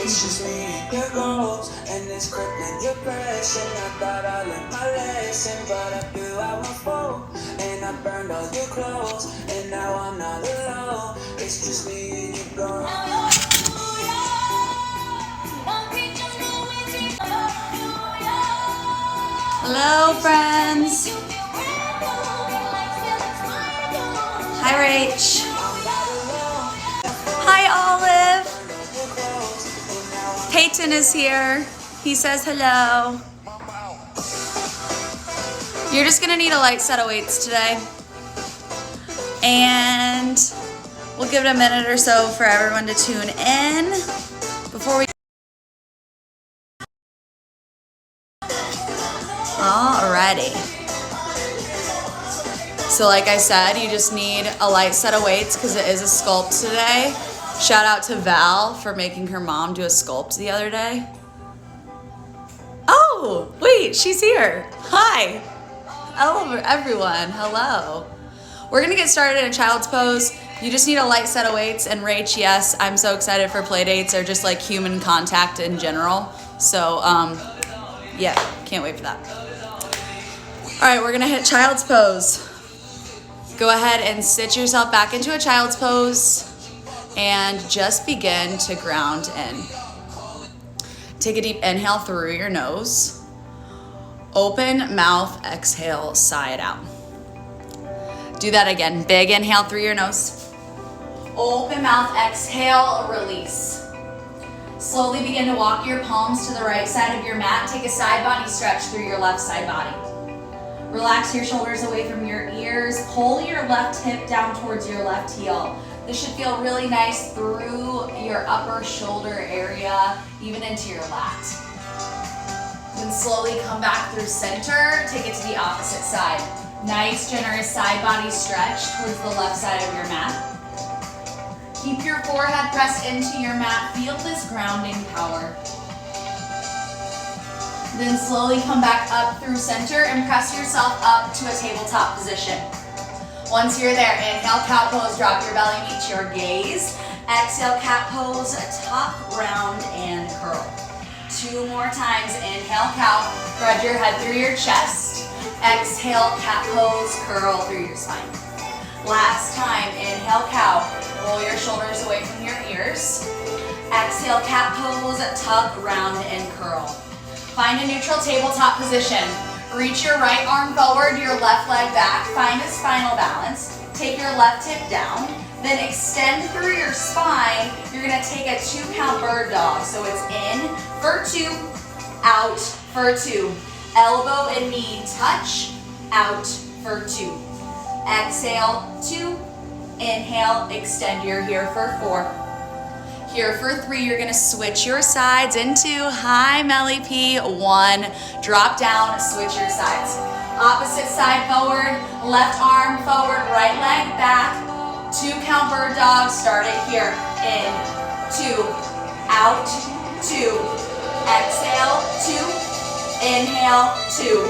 It's just me and your goals, and it's crippling your pressure. I thought I learned my lesson, but I feel I won't fall. And I burned all your clothes, and now I'm not alone. It's just me and your goals. Hello, friends. Hi, Rach. Hi, Olive. Peyton is here. He says hello. You're just gonna need a light set of weights today. And we'll give it a minute or so for everyone to tune in before we... Alrighty. So like I said, you just need a light set of weights because it is a sculpt today. Shout out to Val for making her mom do a sculpt the other day. Oh, wait, she's here. Hi. Hello, everyone. Hello. We're gonna get started in child's pose. You just need a light set of weights. And Rach, yes, I'm so excited for play dates or just like human contact in general. So, yeah, can't wait for that. All right, we're gonna hit child's pose. Go ahead and sit yourself back into a child's pose and just begin to ground in. Take a deep inhale through your nose. Open mouth, exhale, sigh it out. Do that again. Big inhale through your nose. Open mouth, exhale, release. Slowly begin to walk your palms to the right side of your mat. Take a side body stretch through your left side body. Relax your shoulders away from your ears. Pull your left hip down towards your left heel. This should feel really nice through your upper shoulder area, even into your lat. Then slowly come back through center. Take it to the opposite side. Nice, generous side body stretch towards the left side of your mat. Keep your forehead pressed into your mat. Feel this grounding power. Then slowly come back up through center and press yourself up to a tabletop position. Once you're there, inhale, cat pose, drop your belly, meet your gaze. Exhale, cat pose, top, round, and curl. 2 more times, inhale, cow, thread your head through your chest. Exhale, cat pose, curl through your spine. Last time, inhale, cow, roll your shoulders away from your ears. Exhale, cat pose, tuck, round, and curl. Find a neutral tabletop position. Reach your right arm forward, your left leg back. Find a spinal balance. Take your left hip down. Then extend through your spine. You're gonna take a 2-count bird dog. So it's in for 2, out for 2. Elbow and knee touch, out for 2. Exhale, 2. Inhale, extend your here for 4. Here for 3, you're gonna switch your sides into high Melly P. 1, drop down, switch your sides. Opposite side forward, left arm forward, right leg back. 2-count bird dog, start it here. In, 2, out, 2. Exhale, 2. Inhale, 2,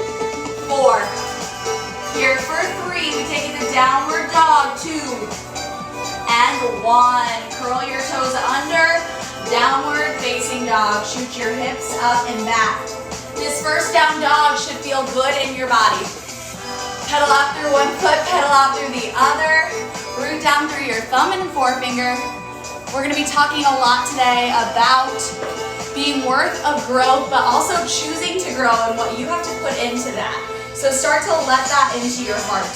4. Here for 3, we take it to downward dog, 2. And 1. Curl your toes under, downward facing dog. Shoot your hips up and back. This first down dog should feel good in your body. Pedal out through one foot, pedal out through the other. Root down through your thumb and forefinger. We're gonna be talking a lot today about being worth of growth, but also choosing to grow and what you have to put into that. So start to let that into your heart.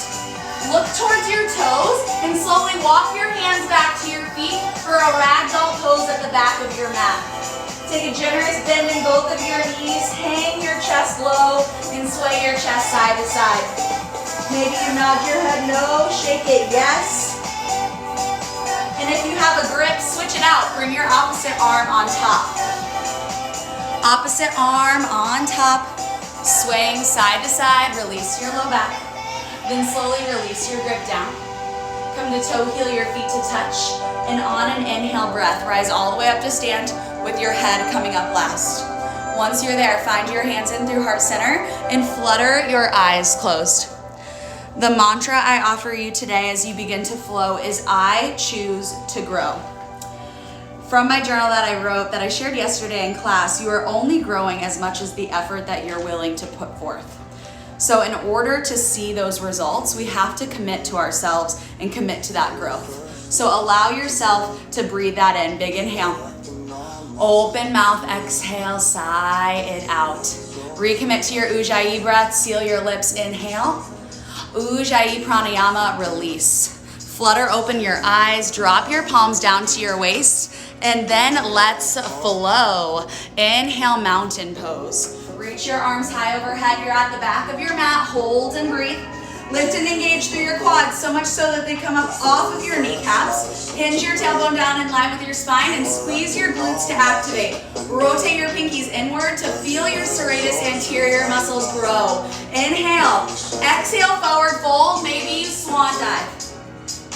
Look towards your toes and slowly walk your hands back to your feet for a ragdoll pose at the back of your mat. Take a generous bend in both of your knees, hang your chest low, and sway your chest side to side. Maybe you nod your head no, shake it yes. And if you have a grip, switch it out. Bring your opposite arm on top. Opposite arm on top, swaying side to side, release your low back. Then slowly release your grip down. Come to toe heel your feet to touch. And on an inhale breath, rise all the way up to stand with your head coming up last. Once you're there, find your hands in through heart center and flutter your eyes closed. The mantra I offer you today as you begin to flow is I choose to grow. From my journal that I wrote, that I shared yesterday in class, you are only growing as much as the effort that you're willing to put forth. So in order to see those results, we have to commit to ourselves and commit to that growth. So allow yourself to breathe that in. Big inhale. Open mouth, exhale, sigh it out. Recommit to your Ujjayi breath, seal your lips, inhale. Ujjayi pranayama, release. Flutter open your eyes, drop your palms down to your waist, and then let's flow. Inhale, mountain pose. Reach your arms high overhead. You're at the back of your mat. Hold and breathe. Lift and engage through your quads, so much so that they come up off of your kneecaps. Hinge your tailbone down in line with your spine and squeeze your glutes to activate. Rotate your pinkies inward to feel your serratus anterior muscles grow. Inhale. Exhale, forward fold. Maybe you swan dive.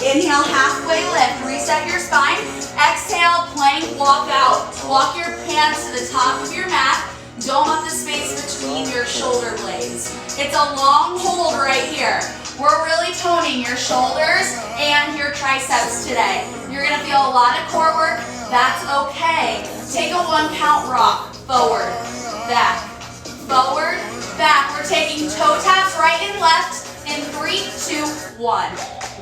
Inhale, halfway lift. Reset your spine. Exhale, plank, walk out. Walk your hands to the top of your mat. Dome up the space between your shoulder blades. It's a long hold right here. We're really toning your shoulders and your triceps today. You're gonna feel a lot of core work. That's okay. Take a 1 count rock. Forward, back, forward, back. We're taking toe taps right and left in 3, 2, 1.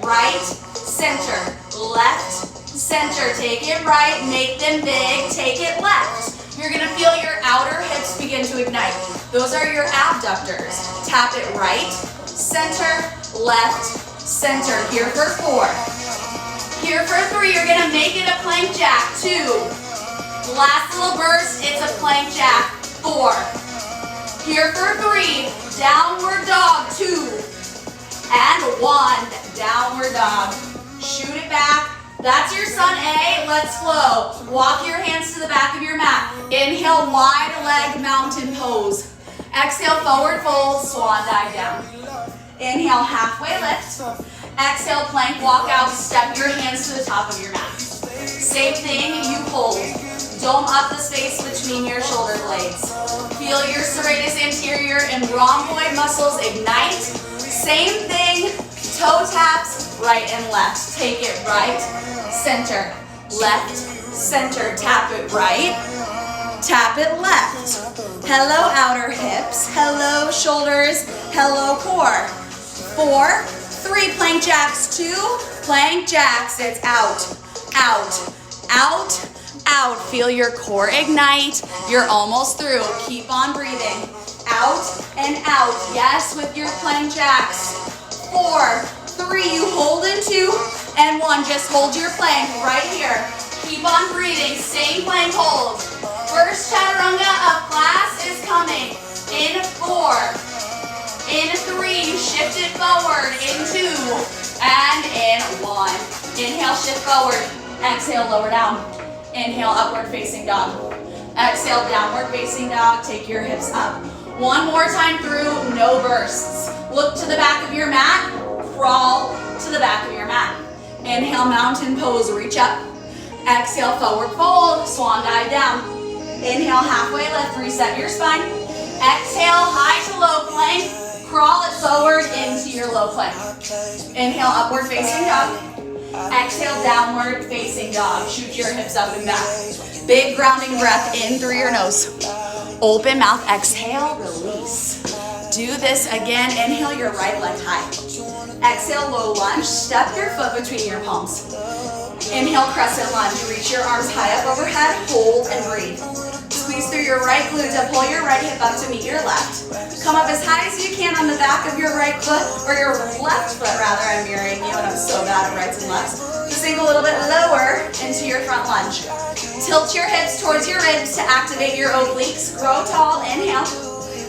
Right, center, left, center. Take it right, make them big, take it left. You're gonna feel your outer hips begin to ignite. Those are your abductors. Tap it right, center, left, center. Here for 4. Here for 3, you're gonna make it a plank jack. 2. Last little burst, it's a plank jack. 4. Here for 3, downward dog. 2. And 1, downward dog. Shoot it back. That's your sun A, let's flow. Walk your hands to the back of your mat. Inhale, wide leg mountain pose. Exhale, forward fold, swan dive down. Inhale, halfway lift. Exhale, plank, walk out, step your hands to the top of your mat. Same thing, you hold. Dome up the space between your shoulder blades. Feel your serratus anterior and rhomboid muscles ignite. Same thing, toe taps, right and left. Take it right, center, left, center. Tap it right, tap it left. Hello, outer hips. Hello, shoulders. Hello, core. 4, 3, plank jacks. 2, plank jacks. It's out, out, out, out. Feel your core ignite. You're almost through. Keep on breathing. Out and out. Yes, with your plank jacks. 4, 3, you hold in 2, and 1. Just hold your plank right here. Keep on breathing. Same plank hold. First chaturanga of class is coming. In 4. In 3, you shift it forward. In 2. And in 1. Inhale, shift forward. Exhale, lower down. Inhale, upward facing dog. Exhale, downward facing dog. Take your hips up. 1 more time through, no bursts. Look to the back of your mat. Crawl to the back of your mat. Inhale, mountain pose, reach up. Exhale, forward fold, swan dive down. Inhale, halfway lift, reset your spine. Exhale, high to low plank. Crawl it forward into your low plank. Inhale, upward facing dog. Exhale, downward facing dog. Shoot your hips up and back. Big grounding breath in through your nose. Open mouth, exhale, release. Do this again. Inhale your right leg high. Exhale, low lunge. Step your foot between your palms. Inhale, crescent lunge. Reach your arms high up overhead. Hold and breathe. Squeeze through your right glute to pull your right hip up to meet your left. Come up as high as you can on the back of your right foot, or your left foot rather. I'm mirroring you and I'm so bad at rights and lefts. Sink a little bit lower into your front lunge. Tilt your hips towards your ribs to activate your obliques. Grow tall, inhale.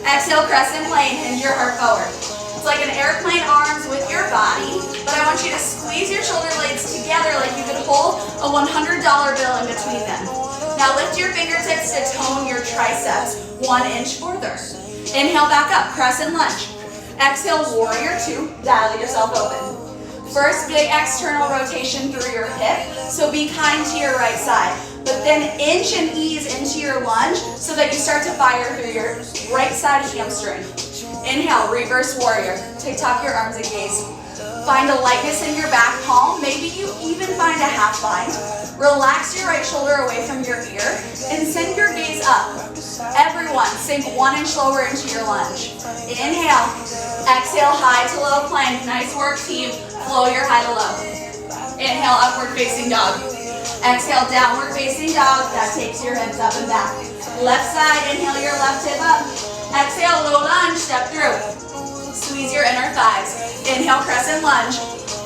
Exhale, crescent plane, hinge your heart forward. It's like an airplane arms with your body, but I want you to squeeze your shoulder blades together like you could hold a $100 bill in between them. Now lift your fingertips to tone your triceps 1 inch further. Inhale back up, crescent lunge. Exhale, warrior 2, dial yourself open. First, big external rotation through your hip, so be kind to your right side. But then inch and ease into your lunge so that you start to fire through your right side hamstring. Inhale, reverse warrior. Tuck your arms and gaze. Find a lightness in your back palm. Maybe you even find a half bind. Relax your right shoulder away from your ear and send your gaze up. Everyone, sink 1 inch lower into your lunge. Inhale. Exhale, high to low plank. Nice work, team. Flow your high to low. Inhale, upward facing dog. Exhale, downward facing dog. That takes your hips up and back. Left side, inhale your left hip up. Exhale, low lunge, step through. Squeeze your inner thighs. Inhale, crescent lunge.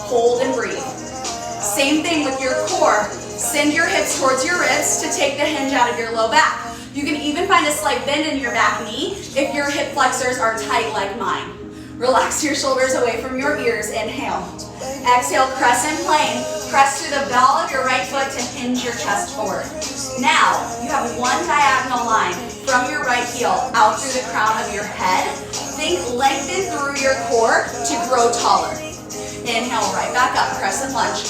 Hold and breathe. Same thing with your core. Send your hips towards your ribs to take the hinge out of your low back. You can even find a slight bend in your back knee if your hip flexors are tight like mine. Relax your shoulders away from your ears. Inhale. Exhale, crescent plane. Press through the ball of your right foot to hinge your chest forward. Now, you have one diagonal line from your right heel out through the crown of your head. Think lengthen through your core to grow taller. Inhale, right back up, crescent lunge.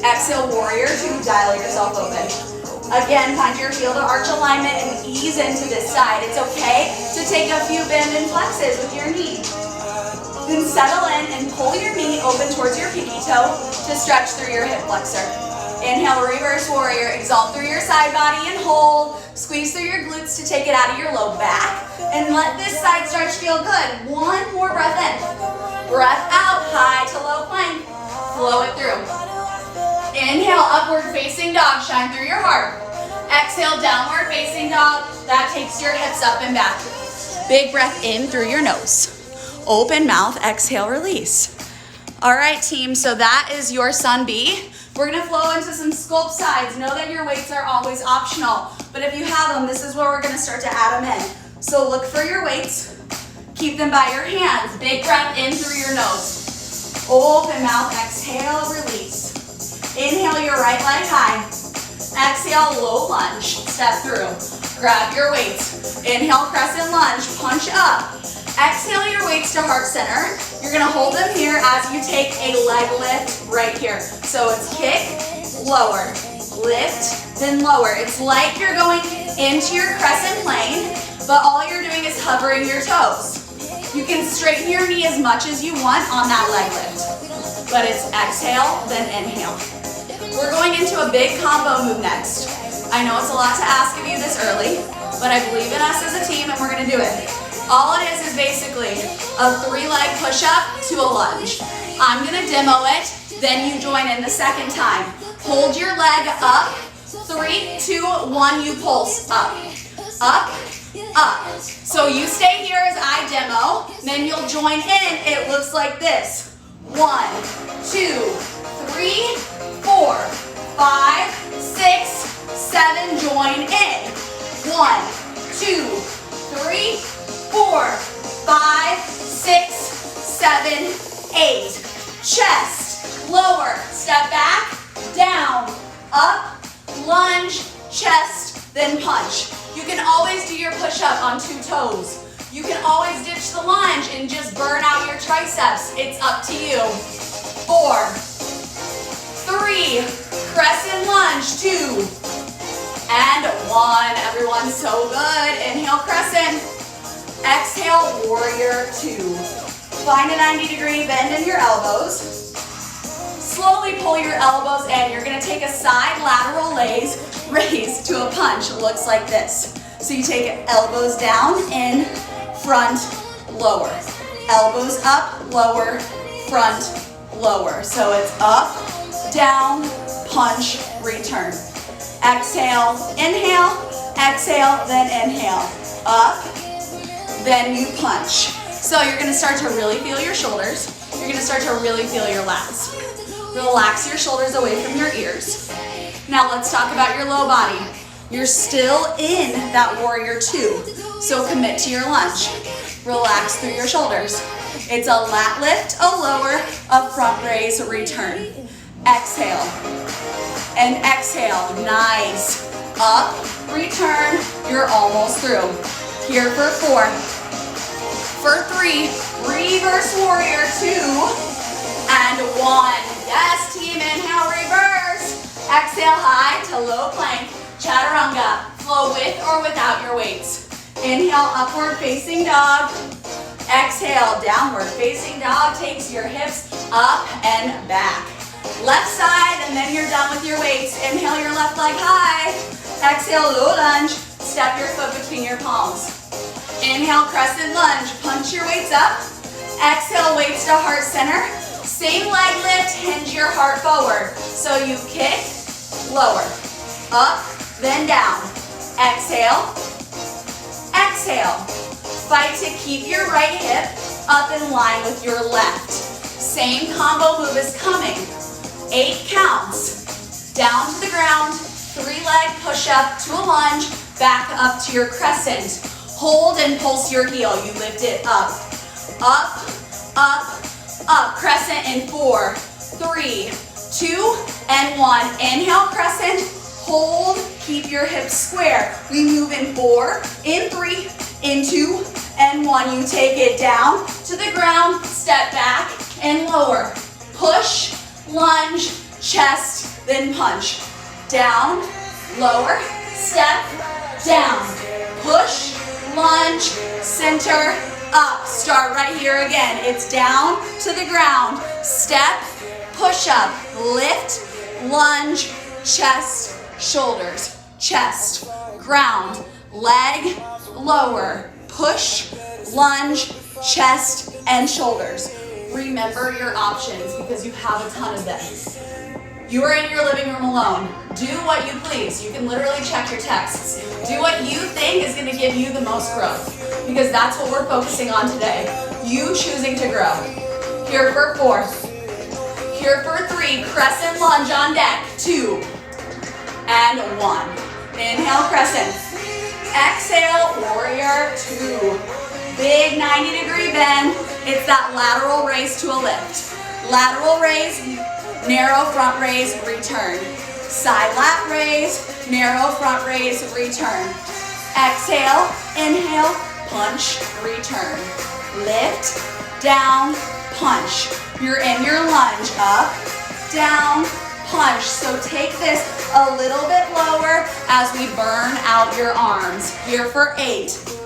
Exhale, warrior two, dial yourself open. Again, find your heel to arch alignment and ease into this side. It's okay to take a few bend and flexes with your knee. Then settle in and pull your knee open towards your pinky toe to stretch through your hip flexor. Inhale, reverse warrior. Exalt through your side body and hold. Squeeze through your glutes to take it out of your low back. And let this side stretch feel good. One more breath in. Breath out, high to low plank. Flow it through. Inhale, upward facing dog. Shine through your heart. Exhale, downward facing dog. That takes your hips up and back. Big breath in through your nose. Open mouth, exhale, release. All right, team, so that is your Sun B. We're gonna flow into some sculpt sides. Know that your weights are always optional, but if you have them, this is where we're gonna start to add them in. So look for your weights. Keep them by your hands. Big breath in through your nose. Open mouth, exhale, release. Inhale your right leg high. Exhale, low lunge, step through. Grab your weights. Inhale, crescent lunge, punch up. Exhale your weights to heart center. You're gonna hold them here as you take a leg lift right here. So it's kick, lower, lift, then lower. It's like you're going into your crescent plane, but all you're doing is hovering your toes. You can straighten your knee as much as you want on that leg lift, but it's exhale, then inhale. We're going into a big combo move next. I know it's a lot to ask of you this early, but I believe in us as a team and we're gonna do it. All it is basically a 3-leg push-up to a lunge. I'm gonna demo it, then you join in the second time. Hold your leg up, 3, 2, 1, you pulse, up, up, up. So you stay here as I demo, then you'll join in, it looks like this. 1, 2, 3, 4, 5, 6, 7, join in. 1, 2, 3, 4, 5, 6, 7, 8. Chest, lower, step back, down, up, lunge, chest, then punch. You can always do your push-up on 2 toes. You can always ditch the lunge and just burn out your triceps. It's up to you. 4, 3, crescent lunge, 2, and 1. Everyone, so good. Inhale, crescent. Exhale, warrior 2. Find a 90-degree bend in your elbows. Slowly pull your elbows in. You're gonna take a side lateral raise to a punch. Looks like this. So you take elbows down, in, front, lower. Elbows up, lower, front, lower. So it's up, down, punch, return. Exhale, inhale, exhale, then inhale. Up, then you punch. So you're gonna start to really feel your shoulders. You're gonna start to really feel your lats. Relax your shoulders away from your ears. Now let's talk about your low body. You're still in that warrior 2, so commit to your lunge. Relax through your shoulders. It's a lat lift, a lower, a front raise, a return. Exhale, and exhale, nice. Up, return, you're almost through. Here for 4, for 3, reverse warrior 2, and 1. Yes, team, inhale, reverse. Exhale, high to low plank, chaturanga. Flow with or without your weights. Inhale, upward facing dog. Exhale, downward facing dog takes your hips up and back. Left side, and then you're done with your weights. Inhale your left leg high. Exhale, low lunge. Step your foot between your palms. Inhale, crescent lunge. Punch your weights up. Exhale, weights to heart center. Same leg lift, hinge your heart forward. So you kick, lower, up, then down. Exhale, exhale. Fight to keep your right hip up in line with your left. Same combo move is coming. 8 counts. Down to the ground, 3-leg push-up to a lunge, back up to your crescent. Hold and pulse your heel. You lift it up. Up, up, up. Crescent in 4, 3, 2, and 1. Inhale, crescent. Hold, keep your hips square. We move in 4, in 3, in 2, and 1. You take it down to the ground, step back, and lower. Push, lunge, chest, then punch. Down, lower, step, down. Push, lunge, center, up. Start right here again. It's down to the ground. Step, push up, lift, lunge, chest, shoulders, chest, ground, leg, lower, push, lunge, chest, and shoulders. Remember your options because you have a ton of them. You are in your living room alone. Do what you please. You can literally check your texts. Do what you think is going to give you the most growth because that's what we're focusing on today. You choosing to grow. Here for 4. Here for 3. Crescent lunge on deck. 2 and 1. Inhale, crescent. Exhale, warrior 2. Big 90-degree bend. It's that lateral raise to a lift. Lateral raise, narrow front raise, return. Side lat raise, narrow front raise, return. Exhale, inhale, punch, return. Lift, down, punch. You're in your lunge, up, down, punch. So take this a little bit lower as we burn out your arms. Here for 8.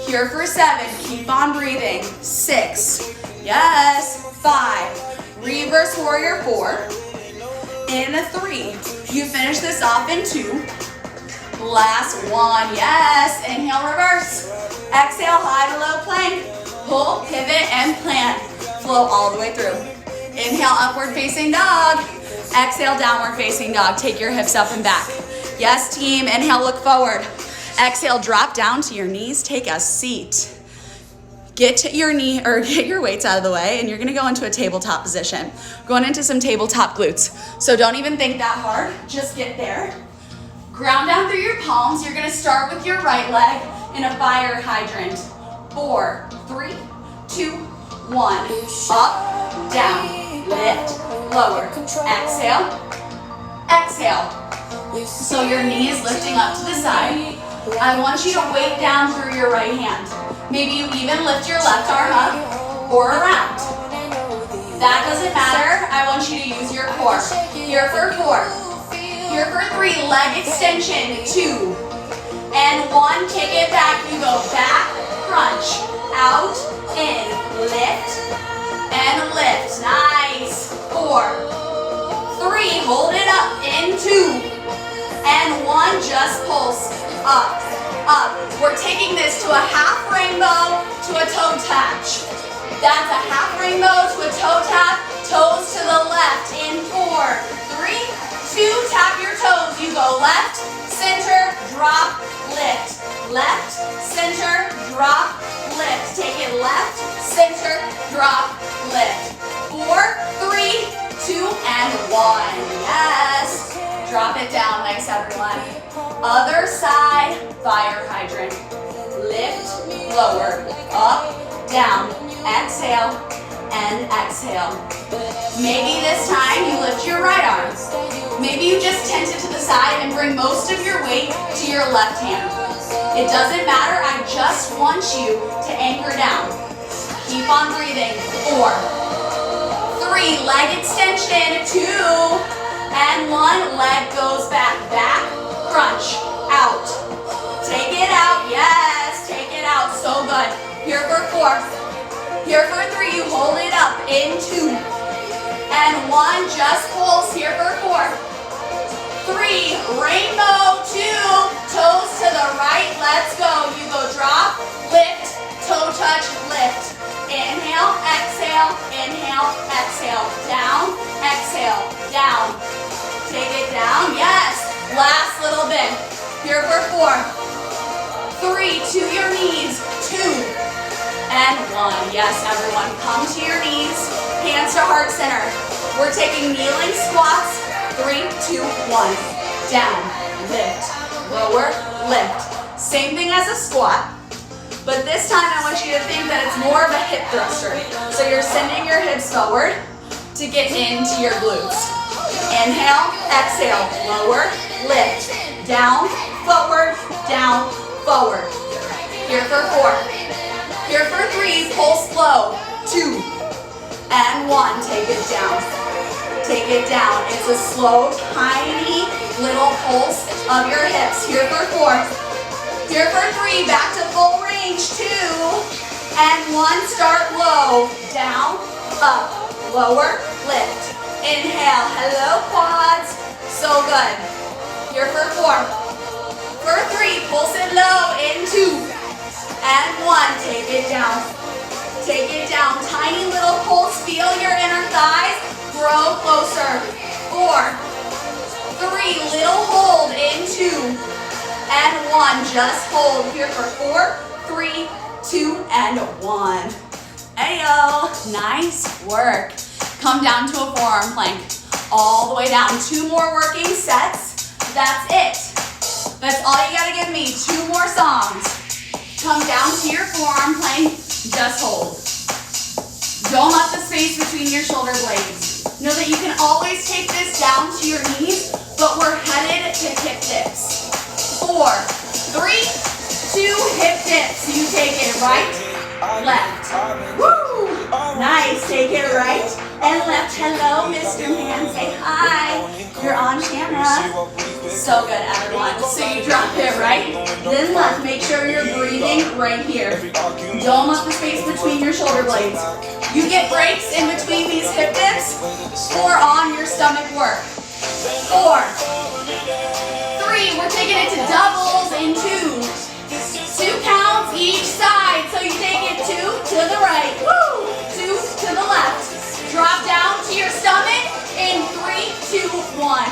Here for 7, keep on breathing. 6, yes, 5, reverse warrior 4, in a 3. You finish this off in 2. Last 1, yes, inhale, reverse. Exhale, high to low plank. Pull, pivot, and plant. Flow all the way through. Inhale, upward facing dog. Exhale, downward facing dog. Take your hips up and back. Yes, team, inhale, look forward. Exhale, drop down to your knees, take a seat. Get your weights out of the way, and you're gonna go into a tabletop position. Going into some tabletop glutes. So don't even think that hard, just get there. Ground down through your palms. You're gonna start with your right leg in a fire hydrant. 4, 3, 2, 1. Up, down, lift, lower. Exhale, exhale. So your knee is lifting up to the side. I want you to weight down through your right hand. Maybe you even lift your left arm up or around. That doesn't matter. I want you to use your core. Here for 4. Here for 3, leg extension. 2 and 1. Kick it back. You go back, crunch, out, in, lift, and lift. Nice. 4, 3, hold it up. In 2 and 1, just pulse. Up, up. We're taking this to a half rainbow to a toe touch. That's a half rainbow to a toe tap. Toes to the left in 4, 3, 2. Tap your toes. You go left, center, drop, lift. Left, center, drop, lift. Take it left, center, drop, lift. 4, 3, 2, and 1. Yes. Drop it down. Nice, everyone. Other side, fire hydrant. Lift, lower, up, down, exhale, and exhale. Maybe this time you lift your right arm. Maybe you just tent it to the side and bring most of your weight to your left hand. It doesn't matter, I just want you to anchor down. Keep on breathing. 4, 3, leg extension. 2 and 1, leg goes back, crunch, out. Take it out, yes, take it out, so good. Here for 4, and 1, just pulse here for 4, 3, rainbow, 2, toes to the right, let's go. You go drop, lift, toe touch, lift. Inhale, exhale, down, exhale, down. Take it down, yes. Last little bit. Here for 4, 3, to your knees, 2, and 1. Yes, everyone, come to your knees, hands to heart center. We're taking kneeling squats, 3, 2, 1. Down, lift, lower, lift. Same thing as a squat, but this time I want you to think that it's more of a hip thruster. So you're sending your hips forward to get into your glutes. Inhale, exhale, lower, lift, down, forward, forward. Here for 4. Here for 3, pulse slow, 2, and 1, take it down. Take it down. It's a slow, tiny little pulse of your hips. Here for 4. Here for 3, back to full range, 2, and 1, start low, down, up, lower, lift. Inhale, hello quads, so good. Here for 4. For 3, pulse it low, in 2, and 1, take it down. Take it down, tiny little pulse, feel your inner thighs, grow closer. 4, 3, little hold, in 2, and 1, just hold. Here for 4, 3, 2, and 1. Ayo, nice work. Come down to a forearm plank. All the way down. 2 more working sets. That's it. That's all you gotta give me. 2 more songs. Come down to your forearm plank. Just hold. Don't let the space between your shoulder blades. Know that you can always take this down to your knees, but we're headed to hip dips. 4, 3, 2, hip dips. You take it right, left. Woo! Nice. Take it right and left. Hello, Mr. Man. Say hi. You're on camera. So good, everyone. So you drop it right, then left. Make sure you're breathing right here. Don't let the space between your shoulder blades. You get breaks in between these hip dips or on your stomach work. 4, 3, we're taking it to doubles in 2. 2 counts each side. So you take it 2 to the right, woo, 2 to the left. Drop down to your stomach in 3, 2, 1.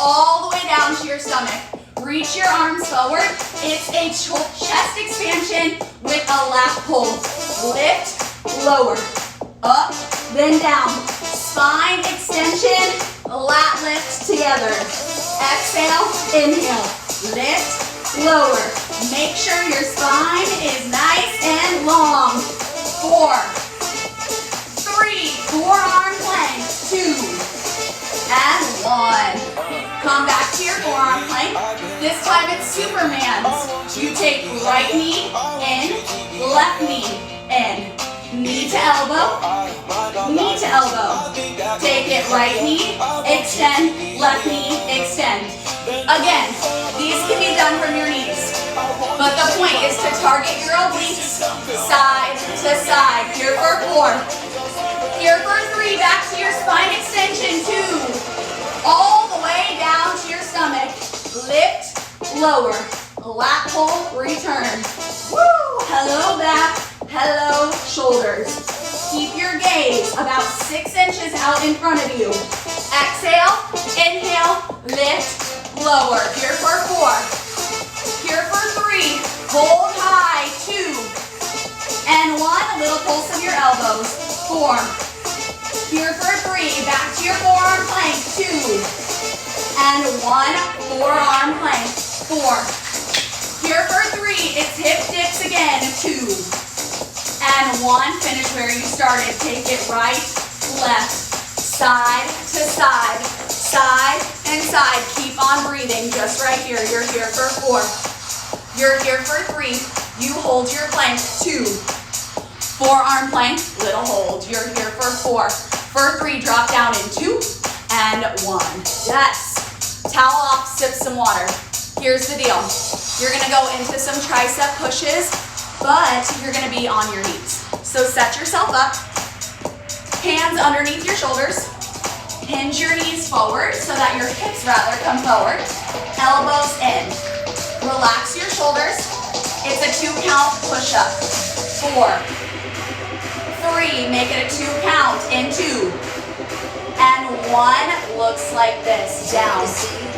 All the way down to your stomach. Reach your arms forward. It's a chest expansion with a lat pull. Lift, lower, up, then down. Spine extension, lat lift together. Exhale, inhale, lift, lower. Make sure your spine is nice and long. 4, 3, forearm plank, 2, and 1. Come back to your forearm plank. This time it's Superman's. You take right knee in, left knee in. Knee to elbow, knee to elbow. Take it right knee, extend, left knee, extend. Again, these can be done from your knees, but the point is to target your obliques side to side. Here for 4. Here for 3, back to your spine extension, 2. All the way down to your stomach. Lift, lower, lat pull, return. Woo! Hello back, hello shoulders. Keep your gaze about 6 inches out in front of you. Exhale, inhale, lift, lower. Here for 4. Here for 3, hold high, 2, and 1. A little pulse of your elbows. 4. Here for 3, back to your forearm plank, 2, and 1, forearm plank, 4. Here for 3, it's hip dips again, 2, and 1, finish where you started. Take it right, left, side to side, side and side. Keep on breathing just right here. You're here for 4. You're here for 3. You hold your plank, 2. Forearm plank, little hold. You're here for 4. For 3, drop down in 2 and 1. Yes. Towel off, sip some water. Here's the deal. You're gonna go into some tricep pushes, but you're gonna be on your knees. So set yourself up, hands underneath your shoulders, Hinge your knees forward so that your hips rather come forward. Elbows in. Relax your shoulders. It's a 2 count push-up. 4, 3, make it a 2 count in 2. And 1 looks like this. Down,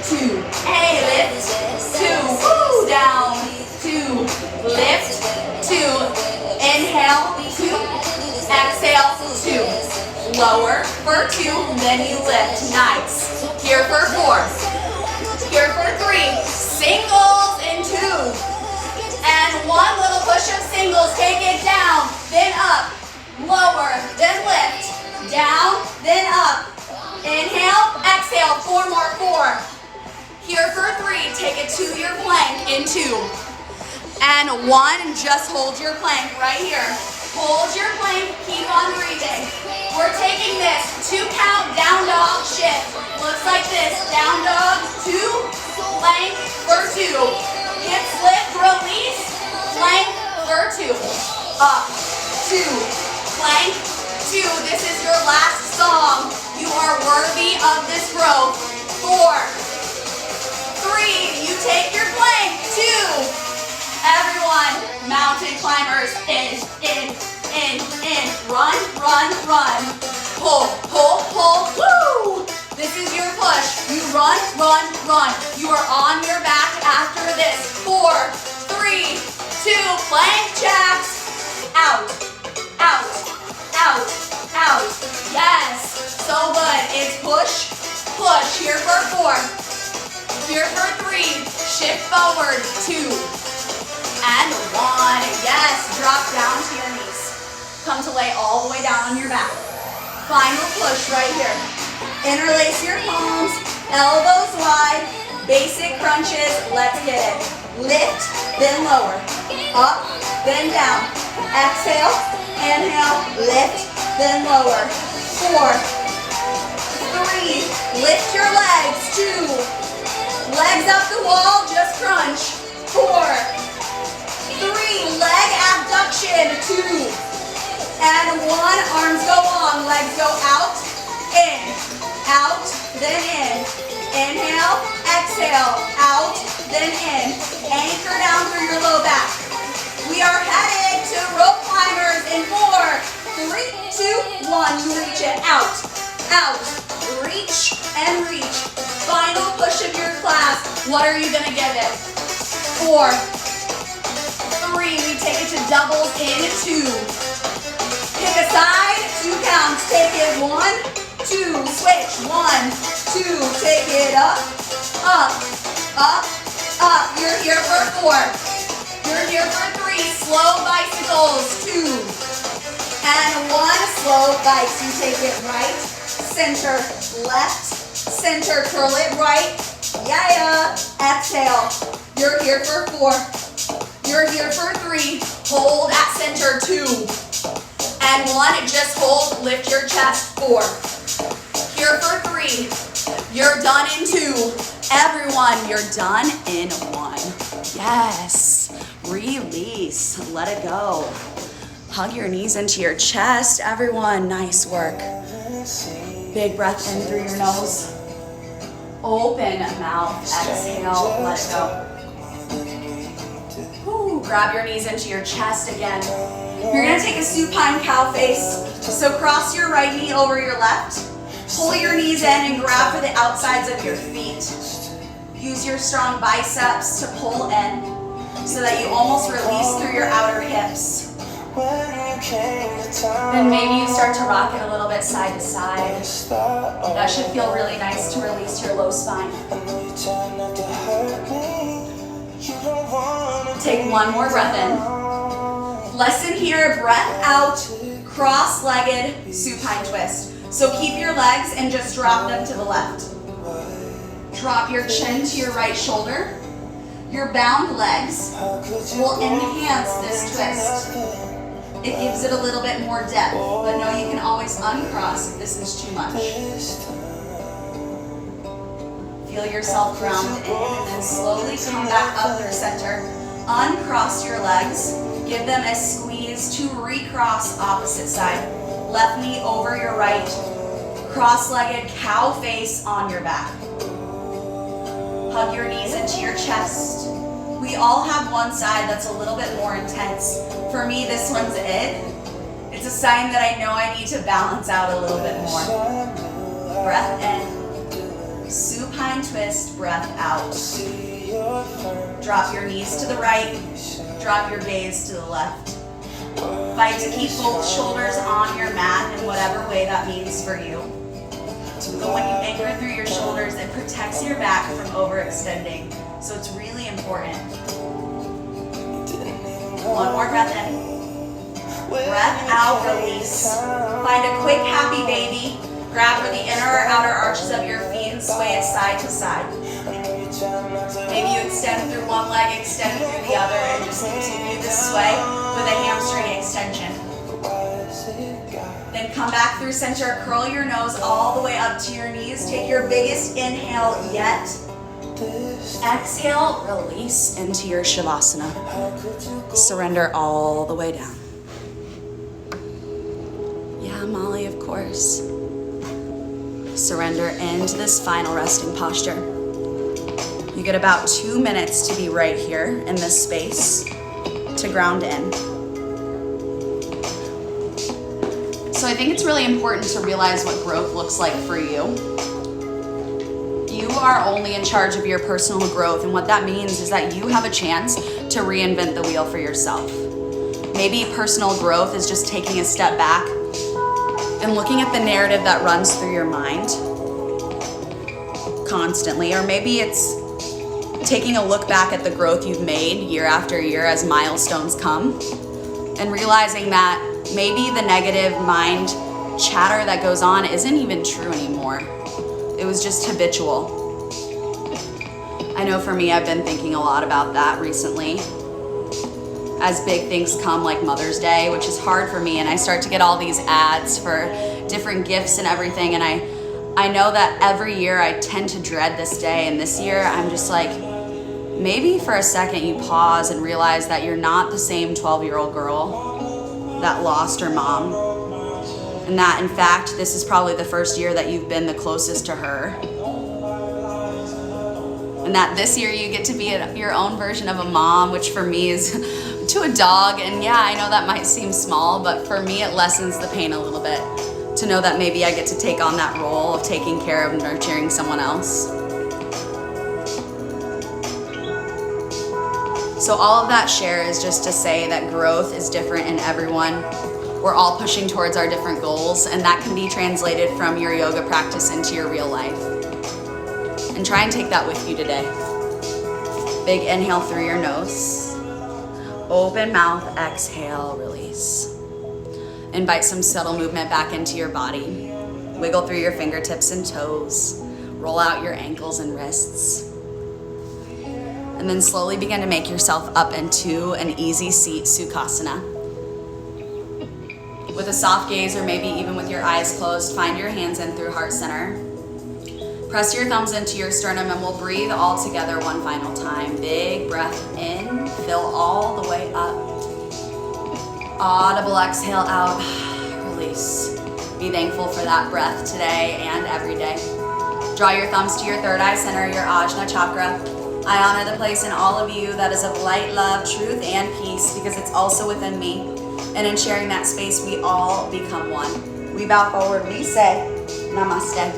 2, hey, lift, 2, woo, down, 2, lift, 2, inhale, 2, exhale, 2, lower for 2, then you lift, nice. Here for 4, here for 3, singles in 2, and 1 little push of singles, take it down, then up, lower, then lift, down, then up, inhale, exhale, 4 more, 4, here for 3, take it to your plank in 2, and 1, just hold your plank right here, hold your plank, keep on breathing, we're taking this 2 count down dog shift, looks like this, down dog, 2, plank for 2, hips lift, release, plank for 2, up, 2, plank, 2, this is your last song, you are worthy of this growth, 4, 3, you take your plank, 2, everyone, mountain climbers, in, run, run, run, pull, pull, pull, woo, this is your push, you run, run, run, you are on your back after this, 4, 3, 2, plank jacks, out, out, out, out, yes, so good, it's push, push, here for 4, here for 3, shift forward, 2, and 1, yes, drop down to your knees, come to lay all the way down on your back, final push right here, interlace your palms, elbows wide, basic crunches, let's get it, lift, then lower, up, then down, exhale, inhale, lift, then lower, 4, 3, lift your legs, 2, legs up the wall, just crunch, 4, 3, leg abduction, 2, and 1, arms go long, legs go out, then in, inhale, exhale, out, then in, anchor down through your low back. We are headed to rope climbers in 4, 3, 2, 1, you reach it, out, out, reach, and reach, final push of your class, what are you gonna give it? 4, 3, we take it to doubles in 2, pick a side, 2 counts, take it 1, 2, switch, 1, 2, take it up, up, up, up, you're here for 4, you're here for 3, slow bicycles, 2, and 1, slow bikes, you take it right, center, left, center, curl it right, yeah, exhale, you're here for 4, you're here for 3, hold at center, 2, and 1, just hold, lift your chest, 4, here for 3, you're done in 2, everyone, you're done in 1, yes, release, let it go, hug your knees into your chest, everyone, nice work, big breath in through your nose, open mouth, exhale, let it go. Woo, grab your knees into your chest again. You're gonna take a supine cow face. So cross your right knee over your left. Pull your knees in and grab for the outsides of your feet. Use your strong biceps to pull in so that you almost release through your outer hips. Then maybe you start to rock it a little bit side to side. That should feel really nice to release your low spine. Take 1 more breath in. Lesson here, breath out, cross-legged supine twist. So keep your legs and just drop them to the left. Drop your chin to your right shoulder. Your bound legs will enhance this twist. It gives it a little bit more depth, but no, you can always uncross if this is too much. Feel yourself grounded in, and then slowly come back up through center. Uncross your legs. Give them a squeeze to recross opposite side. Left knee over your right. Cross-legged cow face on your back. Hug your knees into your chest. We all have one side that's a little bit more intense. For me, this one's it. It's a sign that I know I need to balance out a little bit more. Breath in. Supine twist, breath out. Drop your knees to the right. Drop your gaze to the left. Fight to keep both shoulders on your mat in whatever way that means for you. But when you anchor through your shoulders, it protects your back from overextending. So it's really important. One more breath in. Breath out, release. Find a quick happy baby. Grab for the inner or outer arches of your feet and sway it side to side. Maybe you extend through one leg, extend through the other, and just continue this sway with a hamstring extension. Then come back through center, curl your nose all the way up to your knees. Take your biggest inhale yet. Exhale, release into your Shavasana. Surrender all the way down. Yeah, Molly, of course. Surrender into this final resting posture. You get about 2 minutes to be right here in this space to ground in. So I think it's really important to realize what growth looks like for you. You are only in charge of your personal growth, and what that means is that you have a chance to reinvent the wheel for yourself. Maybe personal growth is just taking a step back and looking at the narrative that runs through your mind constantly, or maybe it's taking a look back at the growth you've made year after year as milestones come, and realizing that maybe the negative mind chatter that goes on isn't even true anymore. It was just habitual. I know for me, I've been thinking a lot about that recently as big things come like Mother's Day, which is hard for me, and I start to get all these ads for different gifts and everything, and I know that every year I tend to dread this day, and this year I'm just like, maybe for a second you pause and realize that you're not the same 12-year-old girl that lost her mom, and that in fact this is probably the first year that you've been the closest to her, and that this year you get to be your own version of a mom, which for me is to a dog. And yeah, I know that might seem small, but for me it lessens the pain a little bit to know that maybe I get to take on that role of taking care of nurturing someone else. So all of that share is just to say that growth is different in everyone. We're all pushing towards our different goals, and that can be translated from your yoga practice into your real life. And try and take that with you today. Big inhale through your nose. Open mouth, exhale, release. Invite some subtle movement back into your body. Wiggle through your fingertips and toes. Roll out your ankles and wrists. And then slowly begin to make yourself up into an easy seat Sukhasana. With a soft gaze, or maybe even with your eyes closed, find your hands in through heart center. Press your thumbs into your sternum, and we'll breathe all together one final time. Big breath in, fill all the way up. Audible exhale out, release. Be thankful for that breath today and every day. Draw your thumbs to your third eye center, your Ajna chakra. I honor the place in all of you that is of light, love, truth, and peace, because it's also within me. And in sharing that space, we all become one. We bow forward, we say, namaste.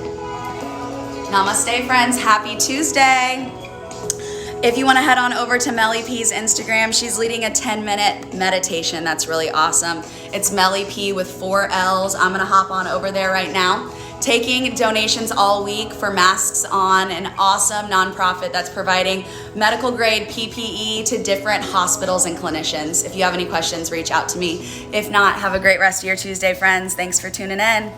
Namaste, friends. Happy Tuesday. If you want to head on over to Melly P's Instagram, she's leading a 10-minute meditation. That's really awesome. It's Melly P with 4 L's. I'm going to hop on over there right now. Taking donations all week for Masks On, an awesome nonprofit that's providing medical grade PPE to different hospitals and clinicians. If you have any questions, reach out to me. If not, have a great rest of your Tuesday, friends. Thanks for tuning in.